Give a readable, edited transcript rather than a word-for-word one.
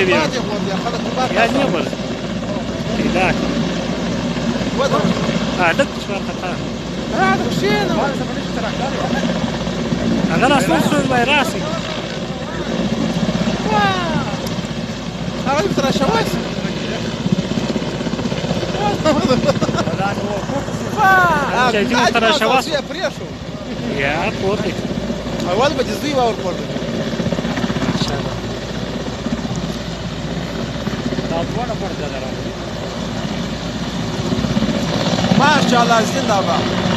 دی پاتې خو بیا خلک په باد یا نه ور پیدا ودا لږ شوار خطا راځه کښېنه هغه راسو شو وای راسي هغه یې تر شواس چې دې تر شواس پرې شو یا پورته اول به دې زوی باور کړ دا ځوانه پړ ده ماشاءالله زنده باد